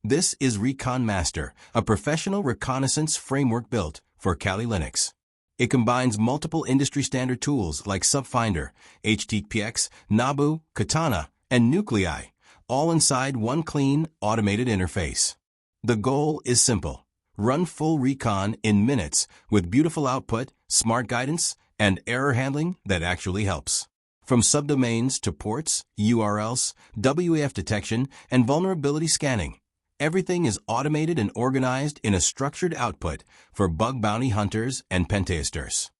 This is ReconMaster, a professional reconnaissance framework built for Kali Linux. It combines multiple industry-standard tools like Subfinder, HTTPX, Nabu, Katana, and Nuclei, all inside one clean, automated interface. The goal is simple. Run full recon in minutes with beautiful output, smart guidance, and error handling that actually helps. From subdomains to ports, URLs, WAF detection, and vulnerability scanning, everything is automated and organized in a structured output for bug bounty hunters and pentesters.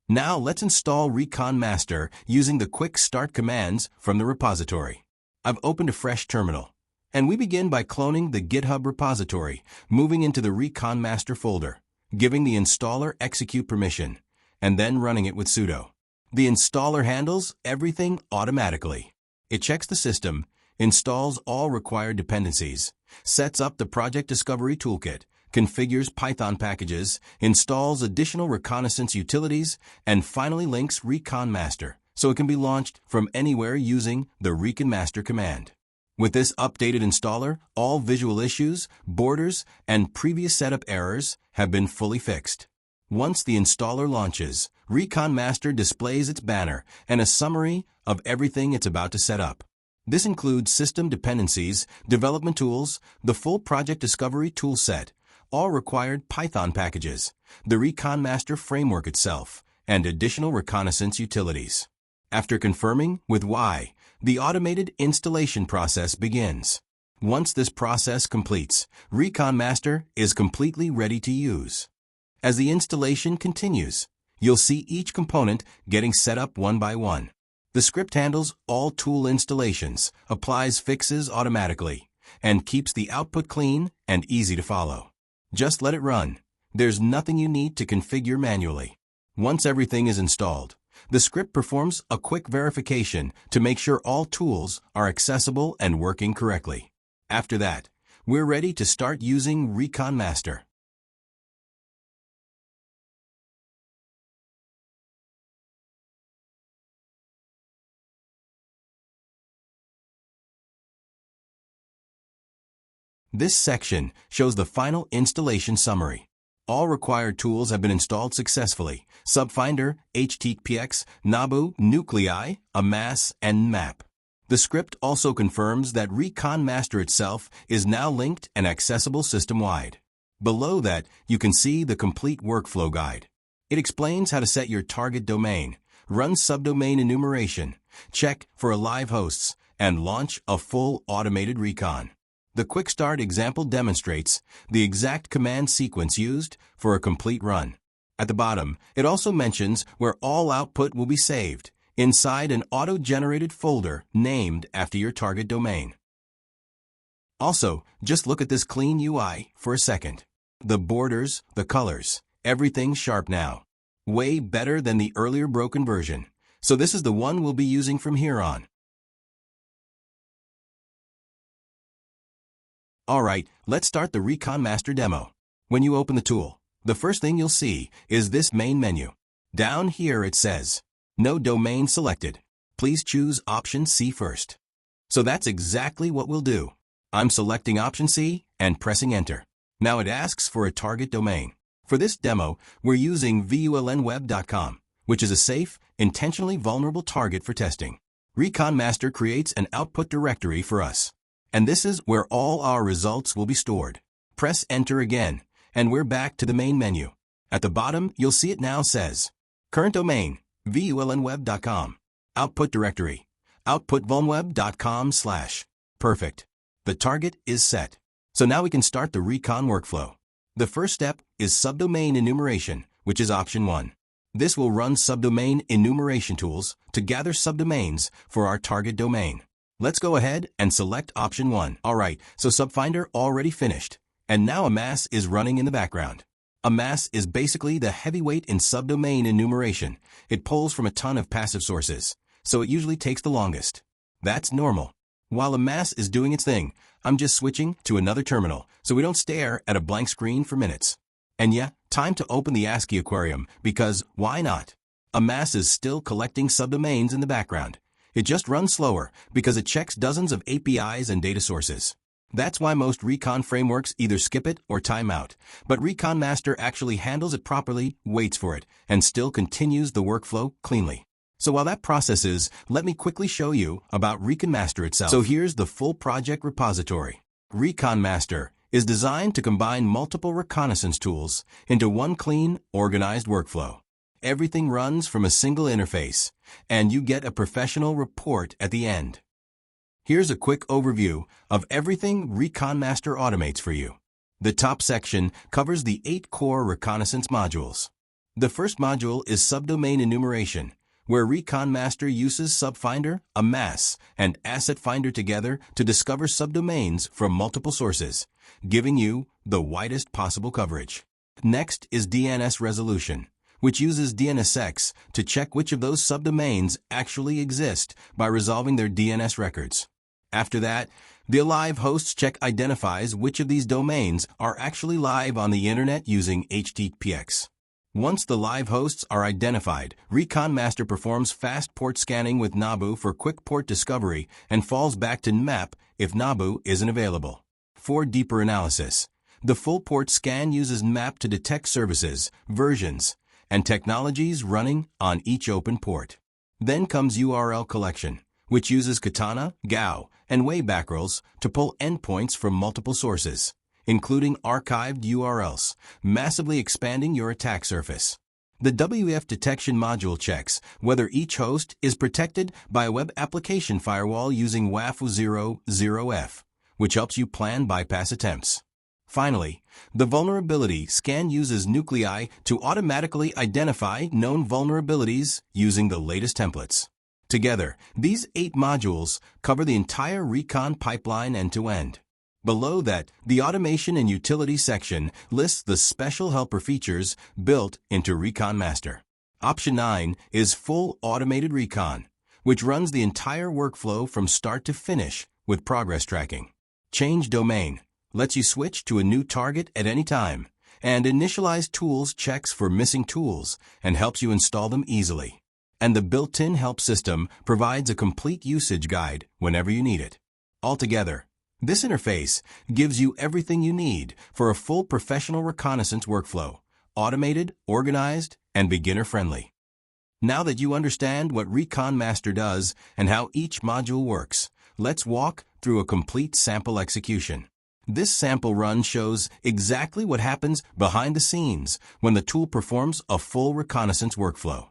Now let's install ReconMaster using the quick start commands from the repository. I've opened a fresh terminal, and we begin by cloning the GitHub repository, moving into the ReconMaster folder, giving the installer execute permission, and then running it with sudo. The installer handles everything automatically. It checks the system, installs all required dependencies, sets up the ProjectDiscovery toolkit, configures Python packages, installs additional reconnaissance utilities, and finally links ReconMaster so it can be launched from anywhere using the ReconMaster command. With this updated installer, all visual issues, borders, and previous setup errors have been fully fixed. Once the installer launches, ReconMaster displays its banner and a summary of everything it's about to set up. This includes system dependencies, development tools, the full ProjectDiscovery toolset, all required Python packages, the ReconMaster framework itself, and additional reconnaissance utilities. After confirming with Y, the automated installation process begins. Once this process completes, ReconMaster is completely ready to use. As the installation continues, you'll see each component getting set up one by one. The script handles all tool installations, applies fixes automatically, and keeps the output clean and easy to follow. Just let it run. There's nothing you need to configure manually. Once everything is installed, the script performs a quick verification to make sure all tools are accessible and working correctly. After that, we're ready to start using ReconMaster. This section shows the final installation summary. All required tools have been installed successfully: Subfinder, HTTPX, Nabu, Nuclei, Amass, and Map. The script also confirms that ReconMaster itself is now linked and accessible system-wide. Below that, you can see the complete workflow guide. It explains how to set your target domain, run subdomain enumeration, check for live hosts, and launch a full automated recon. The Quick Start example demonstrates the exact command sequence used for a complete run. At the bottom, it also mentions where all output will be saved, inside an auto-generated folder named after your target domain. Also, just look at this clean UI for a second. The borders, the colors, everything's sharp now. Way better than the earlier broken version. So this is the one we'll be using from here on. Alright, let's start the ReconMaster demo. When you open the tool, the first thing you'll see is this main menu. Down here it says, No domain selected. Please choose option C first. So that's exactly what we'll do. I'm selecting option C and pressing enter. Now it asks for a target domain. For this demo, we're using vulnweb.com, which is a safe, intentionally vulnerable target for testing. ReconMaster creates an output directory for us. And this is where all our results will be stored. Press enter again, and we're back to the main menu. At the bottom, you'll see it now says, Current domain, vulnweb.com. Output directory, outputvulnweb.com/. Perfect. The target is set. So now we can start the recon workflow. The first step is subdomain enumeration, which is option 1. This will run subdomain enumeration tools to gather subdomains for our target domain. Let's go ahead and select option 1. Alright, so Subfinder already finished. And now Amass is running in the background. Amass is basically the heavyweight in subdomain enumeration. It pulls from a ton of passive sources, so it usually takes the longest. That's normal. While Amass is doing its thing, I'm just switching to another terminal so we don't stare at a blank screen for minutes. And yeah, time to open the ASCII aquarium because why not? Amass is still collecting subdomains in the background. It just runs slower because it checks dozens of APIs and data sources. That's why most Recon frameworks either skip it or time out, but ReconMaster actually handles it properly, waits for it, and still continues the workflow cleanly. So while that processes, let me quickly show you about ReconMaster itself. So here's the full project repository. ReconMaster is designed to combine multiple reconnaissance tools into one clean, organized workflow. Everything runs from a single interface, and you get a professional report at the end. Here's a quick overview of everything ReconMaster automates for you. The top section covers the 8 core reconnaissance modules. The first module is subdomain enumeration, where ReconMaster uses SubFinder, a MAS, and Asset Finder together to discover subdomains from multiple sources, giving you the widest possible coverage. Next is DNS resolution, which uses DNSX to check which of those subdomains actually exist by resolving their DNS records. After that, the Alive Hosts check identifies which of these domains are actually live on the internet using HTTPX. Once the live hosts are identified, ReconMaster performs fast port scanning with Nabu for quick port discovery and falls back to NMAP if Nabu isn't available. For deeper analysis, the full port scan uses NMAP to detect services, versions, and technologies running on each open port. Then comes URL collection, which uses Katana, GAO, and Waybackrels to pull endpoints from multiple sources, including archived URLs, massively expanding your attack surface. The WF detection module checks whether each host is protected by a web application firewall using WAF0 which helps you plan bypass attempts. Finally, the vulnerability scan uses Nuclei to automatically identify known vulnerabilities using the latest templates. Together, these 8 modules cover the entire Recon pipeline end-to-end. Below that, the Automation and Utility section lists the special helper features built into ReconMaster. Option 9 is Full Automated Recon, which runs the entire workflow from start to finish with progress tracking. Change Domain lets you switch to a new target at any time, and Initialize Tools checks for missing tools and helps you install them easily. And the built-in help system provides a complete usage guide whenever you need it. Altogether, this interface gives you everything you need for a full professional reconnaissance workflow, automated, organized, and beginner-friendly. Now that you understand what ReconMaster does and how each module works, let's walk through a complete sample execution. This sample run shows exactly what happens behind the scenes when the tool performs a full reconnaissance workflow.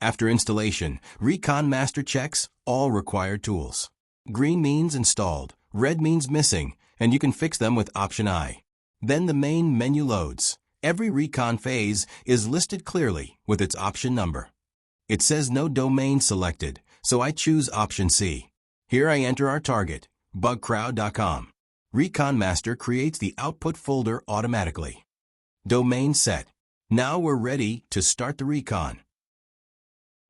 After installation, ReconMaster checks all required tools. Green means installed, red means missing, and you can fix them with Option I. Then the main menu loads. Every Recon phase is listed clearly with its option number. It says no domain selected, so I choose Option C. Here I enter our target, bugcrowd.com. ReconMaster creates the output folder automatically. Domain set. Now we're ready to start the recon.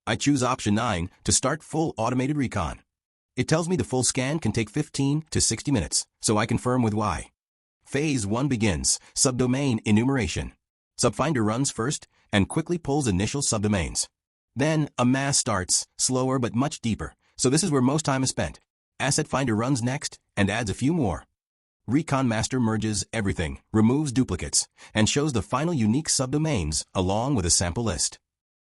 I choose Option 9 to start full automated recon. It tells me the full scan can take 15 to 60 minutes, so I confirm with Y. Phase 1 begins, subdomain enumeration. SubFinder runs first and quickly pulls initial subdomains. Then a MAS starts, slower but much deeper, so this is where most time is spent. Asset Finder runs next and adds a few more. ReconMaster merges everything, removes duplicates, and shows the final unique subdomains along with a sample list.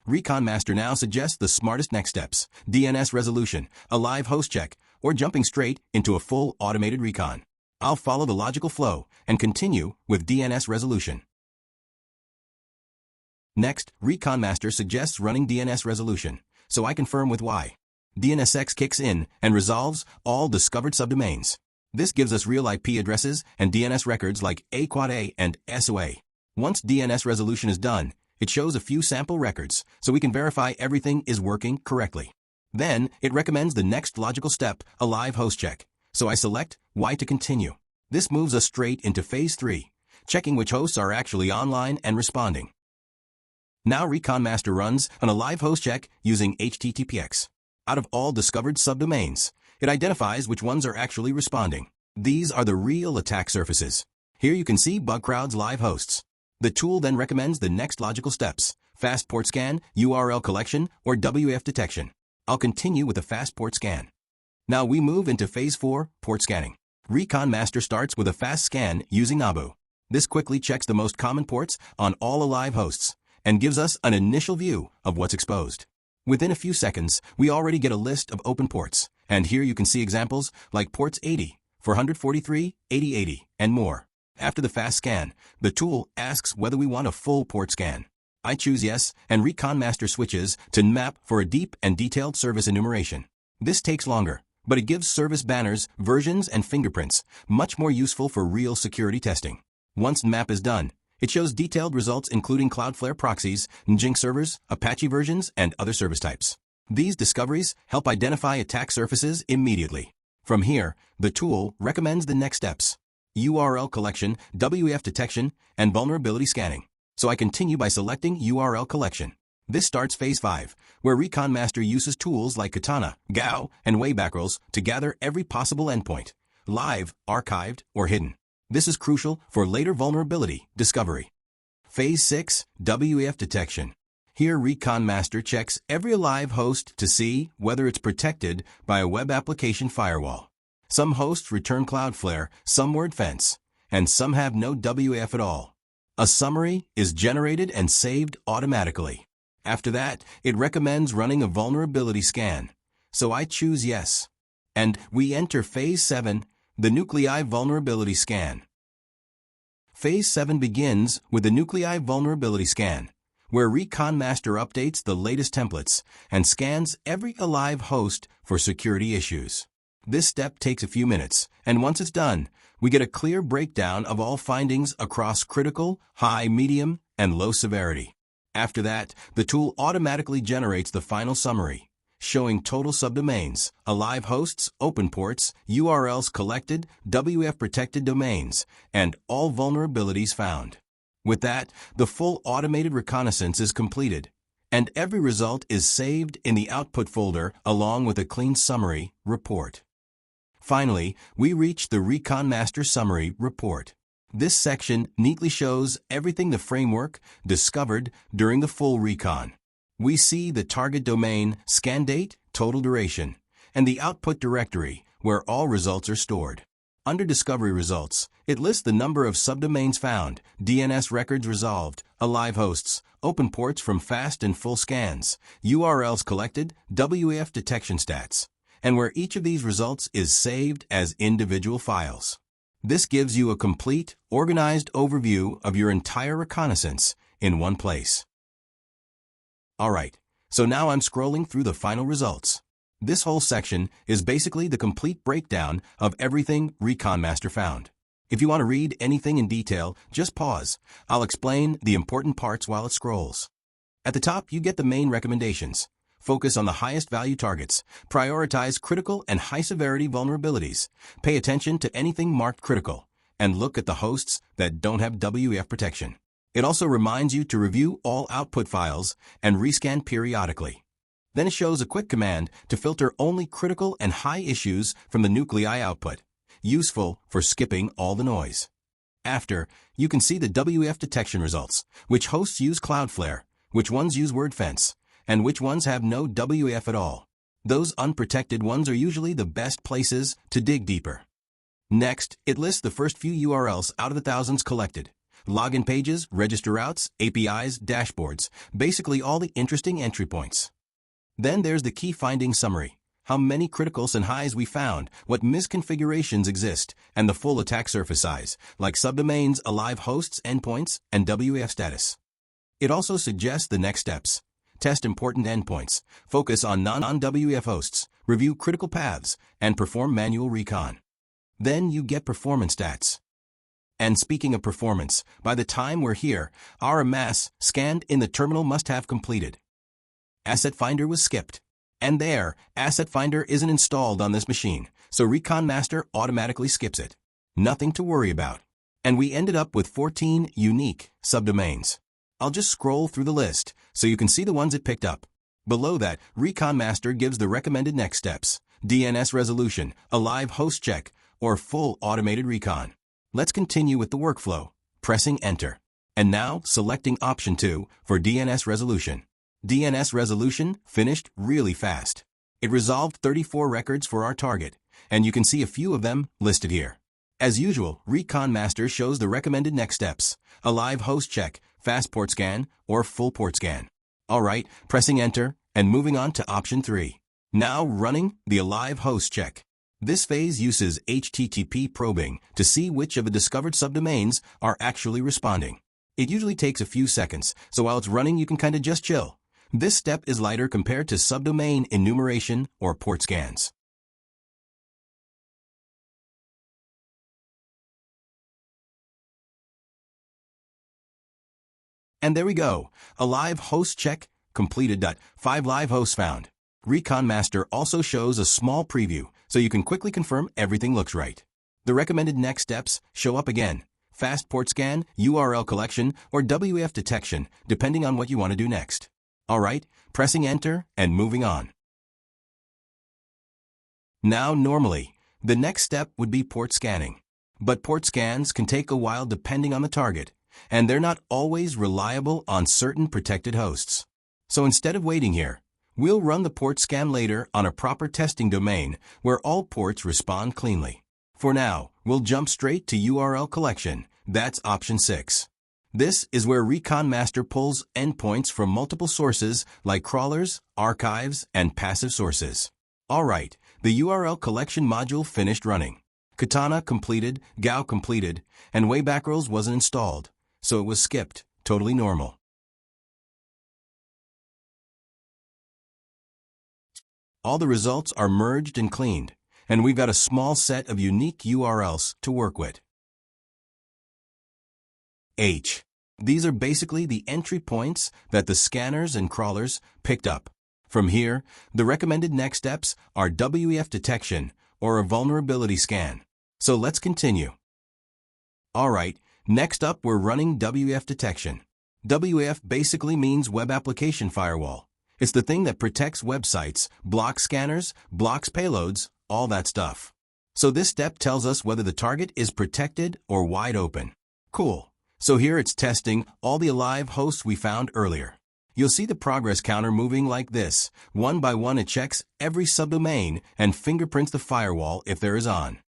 ReconMaster now suggests the smartest next steps, DNS resolution, a live host check, or jumping straight into a full automated recon. I'll follow the logical flow and continue with DNS resolution. Next, ReconMaster suggests running DNS resolution, so I confirm with Y. DNSX kicks in and resolves all discovered subdomains. This gives us real IP addresses and DNS records like A-Quad-A and SOA. Once DNS resolution is done, it shows a few sample records, so we can verify everything is working correctly. Then, it recommends the next logical step, a live host check, so I select Y to continue. This moves us straight into Phase 3, checking which hosts are actually online and responding. Now ReconMaster runs on a live host check using HTTPX. Out of all discovered subdomains, it identifies which ones are actually responding. These are the real attack surfaces. Here you can see bugcrowd's live hosts. The tool then recommends the next logical steps, fast port scan, URL collection, or WF detection. I'll continue with a fast port scan. Now we move into Phase 4, port scanning. ReconMaster starts with a fast scan using NABU. This quickly checks the most common ports on all alive hosts and gives us an initial view of what's exposed. Within a few seconds, we already get a list of open ports, and here you can see examples like ports 80, 443, 8080, and more. After the fast scan, the tool asks whether we want a full port scan. I choose yes, and ReconMaster switches to map for a deep and detailed service enumeration. This takes longer, but it gives service banners, versions, and fingerprints, much more useful for real security testing. Once the map is done, it shows detailed results including Cloudflare proxies, Nginx servers, Apache versions, and other service types. These discoveries help identify attack surfaces immediately. From here, the tool recommends the next steps: URL collection, WEF detection, and vulnerability scanning. So I continue by selecting URL collection. This starts Phase 5, where ReconMaster uses tools like Katana, GAO, and Wayback to gather every possible endpoint, live, archived, or hidden. This is crucial for later vulnerability discovery. Phase 6, WEF detection. Here ReconMaster checks every alive host to see whether it's protected by a web application firewall. Some hosts return Cloudflare, some WordFence, and some have no WEF at all. A summary is generated and saved automatically. After that, it recommends running a vulnerability scan, so I choose yes. And we enter Phase 7, the nuclei vulnerability scan. Phase 7 begins with the nuclei vulnerability scan, where ReconMaster updates the latest templates and scans every alive host for security issues. This step takes a few minutes, and once it's done, we get a clear breakdown of all findings across critical, high, medium, and low severity. After that, the tool automatically generates the final summary, showing total subdomains, alive hosts, open ports, URLs collected, WEF protected domains, and all vulnerabilities found. With that, the full automated reconnaissance is completed, and every result is saved in the output folder along with a clean summary report. Finally, we reach the ReconMaster summary report. This section neatly shows everything the framework discovered during the full recon. We see the target domain, scan date, total duration, and the output directory where all results are stored. Under Discovery Results, it lists the number of subdomains found, DNS records resolved, alive hosts, open ports from fast and full scans, URLs collected, WEF detection stats, and where each of these results is saved as individual files. This gives you a complete, organized overview of your entire reconnaissance in one place. Alright, so now I'm scrolling through the final results. This whole section is basically the complete breakdown of everything ReconMaster found. If you want to read anything in detail, just pause. I'll explain the important parts while it scrolls. At the top, you get the main recommendations. Focus on the highest value targets. Prioritize critical and high-severity vulnerabilities. Pay attention to anything marked critical. And look at the hosts that don't have WEF protection. It also reminds you to review all output files and rescan periodically. Then it shows a quick command to filter only critical and high issues from the nuclei output, useful for skipping all the noise. After, you can see the WEF detection results, which hosts use Cloudflare, which ones use WordFence, and which ones have no WEF at all. Those unprotected ones are usually the best places to dig deeper. Next, it lists the first few URLs out of the thousands collected. Login pages, register routes, APIs, dashboards, basically all the interesting entry points. Then there's the key findings summary, how many criticals and highs we found, what misconfigurations exist, and the full attack surface size, like subdomains, alive hosts, endpoints, and WEF status. It also suggests the next steps. Test important endpoints, focus on non-WEF hosts, review critical paths, and perform manual recon. Then you get performance stats. And speaking of performance, by the time we're here, our mass scanned in the terminal must have completed. Asset Finder was skipped. And there, Asset Finder isn't installed on this machine, so ReconMaster automatically skips it. Nothing to worry about. And we ended up with 14 unique subdomains. I'll just scroll through the list so you can see the ones it picked up. Below that, ReconMaster gives the recommended next steps: DNS resolution, a live host check, or full automated recon. Let's continue with the workflow, pressing Enter. And now, selecting Option 2 for DNS resolution. DNS resolution finished really fast. It resolved 34 records for our target, and you can see a few of them listed here. As usual, ReconMaster shows the recommended next steps: a live host check, fast port scan, or full port scan. Alright, pressing enter, and moving on to option 3. Now running the alive host check. This phase uses HTTP probing to see which of the discovered subdomains are actually responding. It usually takes a few seconds, so while it's running you can kinda just chill. This step is lighter compared to subdomain enumeration or port scans. And there we go, a live host check completed. 5 live hosts found. ReconMaster also shows a small preview, so you can quickly confirm everything looks right. The recommended next steps show up again: fast port scan, URL collection, or WEF detection, depending on what you want to do next. Alright, pressing enter and moving on. Now normally, the next step would be port scanning. But port scans can take a while depending on the target, and they're not always reliable on certain protected hosts. So instead of waiting here, we'll run the port scan later on a proper testing domain where all ports respond cleanly. For now, we'll jump straight to URL collection. That's option 6. This is where ReconMaster pulls endpoints from multiple sources like crawlers, archives, and passive sources. Alright, the URL collection module finished running. Katana completed, Gao completed, and Waybackrolls wasn't installed, so it was skipped, totally normal. All the results are merged and cleaned, and we've got a small set of unique URLs to work with. These are basically the entry points that the scanners and crawlers picked up. From here, the recommended next steps are WEF detection or a vulnerability scan. So let's continue. Alright, next up we're running WEF detection. WEF basically means Web Application Firewall. It's the thing that protects websites, blocks scanners, blocks payloads, all that stuff. So this step tells us whether the target is protected or wide open. Cool. So here it's testing all the alive hosts we found earlier. You'll see the progress counter moving like this. One by one it checks every subdomain and fingerprints the firewall if there is on.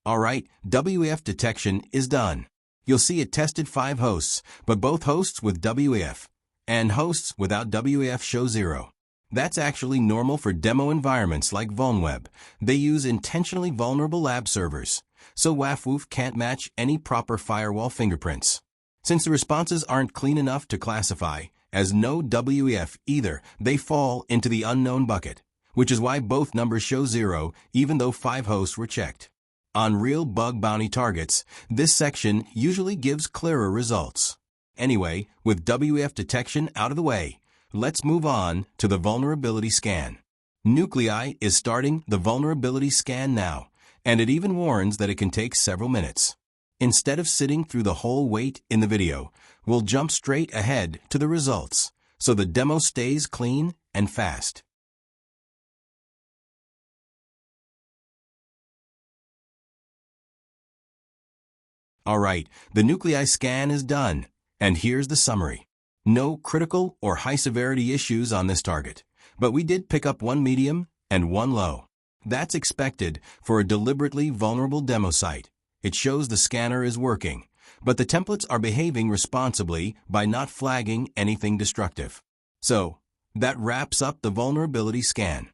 Alright, WEF detection is done. You'll see it tested 5 hosts, but both hosts with WEF and hosts without WEF show 0. That's actually normal for demo environments like VulnWeb. They use intentionally vulnerable lab servers, so WAFWoof can't match any proper firewall fingerprints. Since the responses aren't clean enough to classify as no WEF either, they fall into the unknown bucket, which is why both numbers show 0 even though 5 hosts were checked. On real bug bounty targets, this section usually gives clearer results. Anyway, with WEF detection out of the way, let's move on to the vulnerability scan. Nuclei is starting the vulnerability scan now, and it even warns that it can take several minutes. Instead of sitting through the whole wait in the video, we'll jump straight ahead to the results, so the demo stays clean and fast. Alright, the nuclei scan is done, and here's the summary. No critical or high-severity issues on this target, but we did pick up 1 medium and 1 low. That's expected for a deliberately vulnerable demo site. It shows the scanner is working, but the templates are behaving responsibly by not flagging anything destructive. So, that wraps up the vulnerability scan.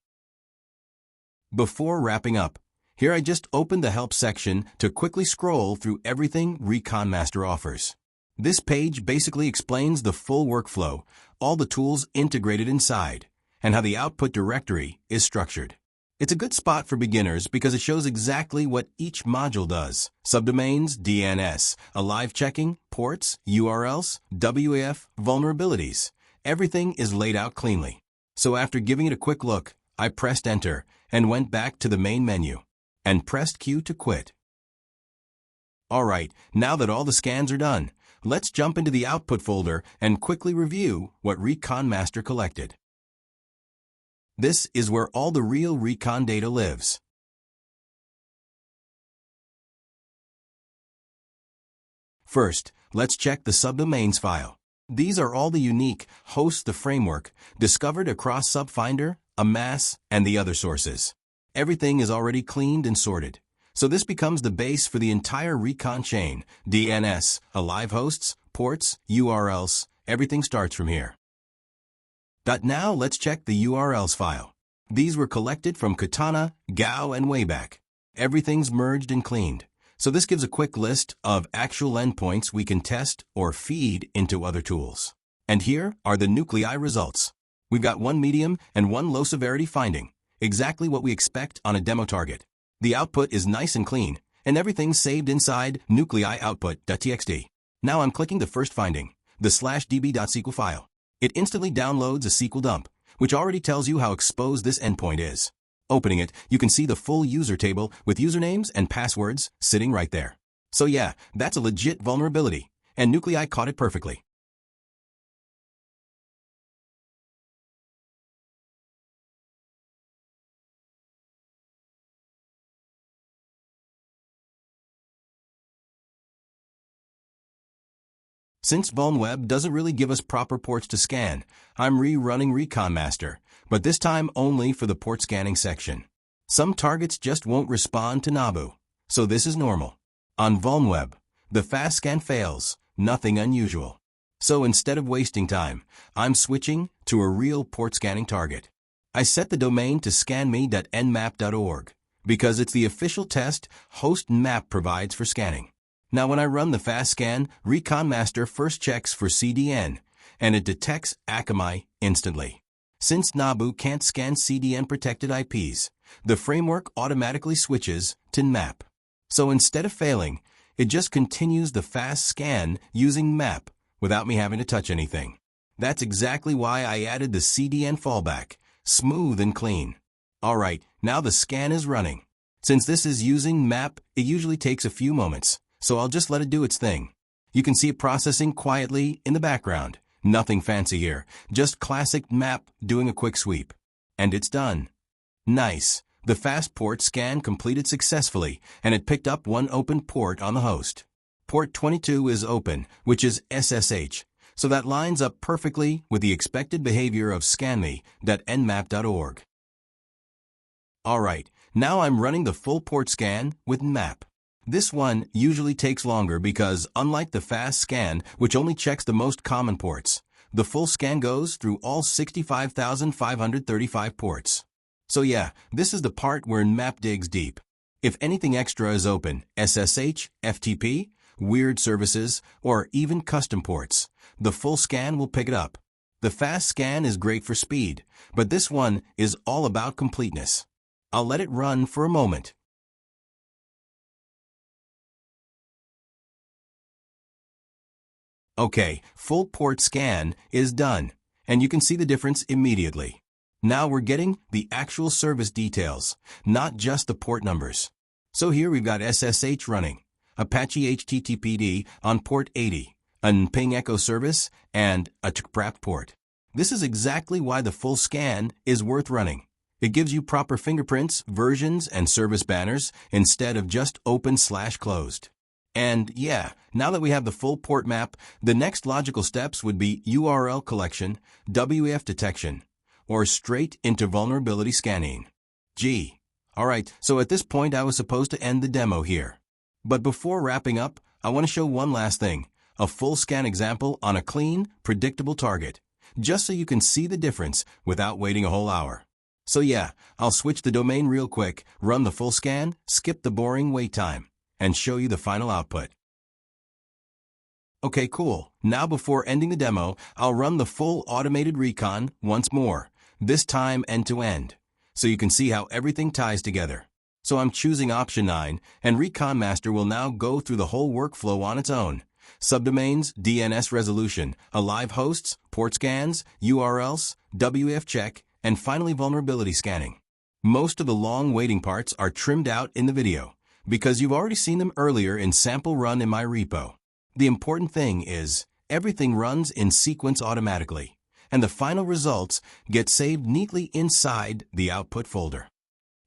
Before wrapping up, here I just opened the help section to quickly scroll through everything ReconMaster offers. This page basically explains the full workflow, all the tools integrated inside, and how the output directory is structured. It's a good spot for beginners because it shows exactly what each module does: subdomains, DNS, alive checking, ports, URLs, WEF, vulnerabilities. Everything is laid out cleanly. So after giving it a quick look, I pressed enter and went back to the main menu and pressed Q to quit. Alright, now that all the scans are done, let's jump into the output folder and quickly review what ReconMaster collected. This is where all the real Recon data lives. First, let's check the subdomains file. These are all the unique hosts the framework discovered across Subfinder, Amass, and the other sources. Everything is already cleaned and sorted. So this becomes the base for the entire Recon chain, DNS, alive hosts, ports, URLs, everything starts from here. Now let's check the URLs file. These were collected from Katana, Gao, and way back. Everything's merged and cleaned. So this gives a quick list of actual endpoints we can test or feed into other tools. And here are the nuclei results. We've got one medium and one low severity finding, exactly what we expect on a demo target. The output is nice and clean, and everything's saved inside nuclei output.txt. Now I'm clicking the first finding, the /db.sql file. It instantly downloads a SQL dump, which already tells you how exposed this endpoint is. Opening it, you can see the full user table with usernames and passwords sitting right there. So yeah, that's a legit vulnerability, and Nuclei caught it perfectly. Since VulnWeb doesn't really give us proper ports to scan, I'm rerunning ReconMaster, but this time only for the port scanning section. Some targets just won't respond to Nabu, so this is normal. On VulnWeb, the fast scan fails, nothing unusual. So instead of wasting time, I'm switching to a real port scanning target. I set the domain to scanme.nmap.org because it's the official test host map provides for scanning. Now when I run the fast scan, ReconMaster first checks for CDN, and it detects Akamai instantly. Since Nabu can't scan CDN-protected IPs, the framework automatically switches to MAP. So instead of failing, it just continues the fast scan using MAP without me having to touch anything. That's exactly why I added the CDN fallback, smooth and clean. Alright, now the scan is running. Since this is using MAP, it usually takes a few moments, so I'll just let it do its thing. You can see it processing quietly in the background. Nothing fancy here, just classic MAP doing a quick sweep. And it's done. Nice. The fast port scan completed successfully, and it picked up one open port on the host. Port 22 is open, which is SSH, so that lines up perfectly with the expected behavior of scanme.nmap.org. Alright, now I'm running the full port scan with MAP. This one usually takes longer because, unlike the fast scan, which only checks the most common ports, the full scan goes through all 65,535 ports. So yeah, this is the part where MAP digs deep. If anything extra is open, SSH, FTP, weird services, or even custom ports, the full scan will pick it up. The fast scan is great for speed, but this one is all about completeness. I'll let it run for a moment. Okay, full port scan is done, and you can see the difference immediately. Now we're getting the actual service details, not just the port numbers. So here we've got SSH running, Apache HTTPD on port 80, an ping echo service, and a TCP port. This is exactly why the full scan is worth running. It gives you proper fingerprints, versions, and service banners instead of just open/closed. And yeah, now that we have the full port map, the next logical steps would be URL collection, WEF detection, or straight into vulnerability scanning. Gee. Alright, so at this point I was supposed to end the demo here. But before wrapping up, I want to show one last thing, a full scan example on a clean, predictable target, just so you can see the difference without waiting a whole hour. So yeah, I'll switch the domain real quick, run the full scan, skip the boring wait time, and show you the final output. Okay, cool. Now before ending the demo, I'll run the full automated recon once more, this time end-to-end, so you can see how everything ties together. So I'm choosing option 9, and ReconMaster will now go through the whole workflow on its own. Subdomains, DNS resolution, alive hosts, port scans, URLs, WEF check, and finally vulnerability scanning. Most of the long waiting parts are trimmed out in the video, because you've already seen them earlier in sample run in my repo. The important thing is, everything runs in sequence automatically, and the final results get saved neatly inside the output folder.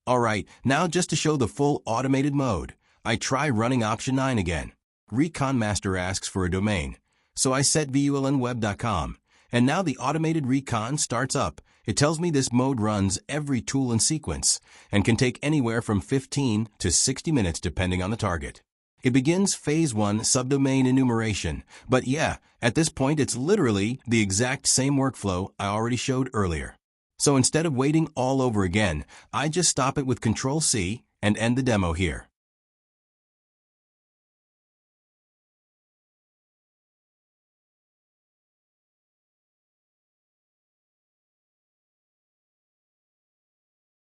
Alright, now just to show the full automated mode, I try running option 9 again. ReconMaster asks for a domain, So I set vulnweb.com, and now the automated recon starts up. It tells me this mode runs every tool in sequence and can take anywhere from 15 to 60 minutes depending on the target. It begins Phase 1 subdomain enumeration, but yeah, at this point it's literally the exact same workflow I already showed earlier. So instead of waiting all over again, I just stop it with Control-C and end the demo here.